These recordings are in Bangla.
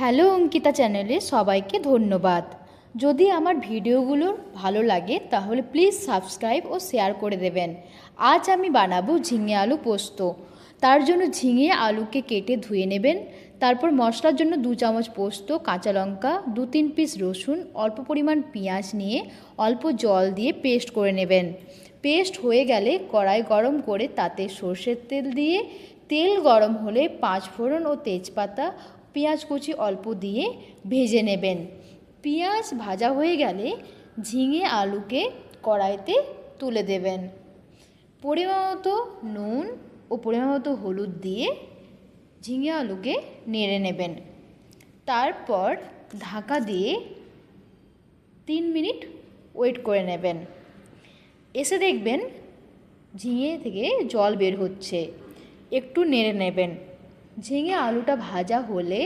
হ্যালো অঙ্কিতা চ্যানেলে সবাইকে ধন্যবাদ। যদি আমার ভিডিওগুলো ভালো লাগে তাহলে প্লিজ সাবস্ক্রাইব ও শেয়ার করে দেবেন। আজ আমি বানাবো ঝিঙে আলু পোস্ত। তার জন্য ঝিঙে আলুকে কেটে ধুয়ে নেবেন। তারপর মশলার জন্য 2 চামচ পোস্ত, কাঁচা লঙ্কা, 2-3 পিস রসুন, অল্প পরিমাণ পেঁয়াজ নিয়ে অল্প জল দিয়ে পেস্ট করে নেবেন। পেস্ট হয়ে গেলে কড়াই গরম করে তাতে সর্ষের তেল দিয়ে তেল গরম হলে 5 ফোড়ন ও তেজপাতা, পেঁয়াজ কুচি অল্প দিয়ে ভেজে নেবেন। পেঁয়াজ ভাজা হয়ে গেলে ঝিঙে আলুকে কড়াইতে তুলে দেবেন। পরিমাণ মতো নুন ও পরিমাণ মতো হলুদ দিয়ে ঝিঙে আলুকে নেড়ে নেবেন। তারপর ঢাকা দিয়ে 3 মিনিট ওয়েট করে নেবেন। এসে দেখবেন ঝিঙে থেকে জল বের হচ্ছে, একটু নেড়ে নেবেন। ঝিঙে আলুটা ভাজা হলে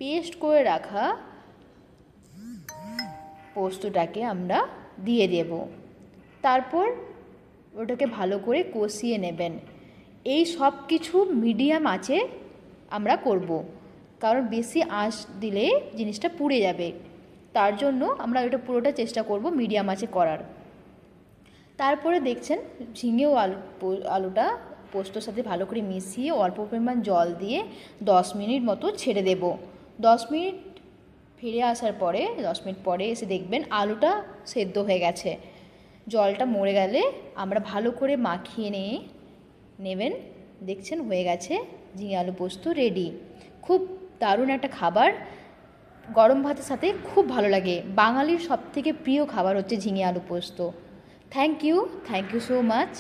পেস্ট করে রাখা পোস্তটাকে আমরা দিয়ে দেব। তারপর ওটাকে ভালো করে কষিয়ে নেবেন। এই সব কিছু মিডিয়াম আঁচে আমরা করব, কারণ বেশি আঁচ দিলে জিনিসটা পুড়ে যাবে। তার জন্য আমরা এটা পুরোটা চেষ্টা করব মিডিয়াম আঁচে করার। তারপরে দেখছেন ঝিঙে ও আলুটা পোস্তর সাথে ভালো করে মিশিয়ে অল্প পরিমাণ জল দিয়ে 10 মিনিট মতো ছেড়ে দেব। 10 মিনিট ফিরে আসার পরে 10 মিনিট পরে এসে দেখবেন আলুটা সেদ্ধ হয়ে গেছে। জলটা মরে গেলে আমরা ভালো করে মাখিয়ে নিয়ে নেবেন। দেখছেন হয়ে গেছে ঝিঙে আলু পোস্ত রেডি। খুব দারুণ একটা খাবার, গরম ভাতের সাথে খুব ভালো লাগে। বাঙালির সবথেকে প্রিয় খাবার হচ্ছে ঝিঙে আলু পোস্ত। Thank you so much.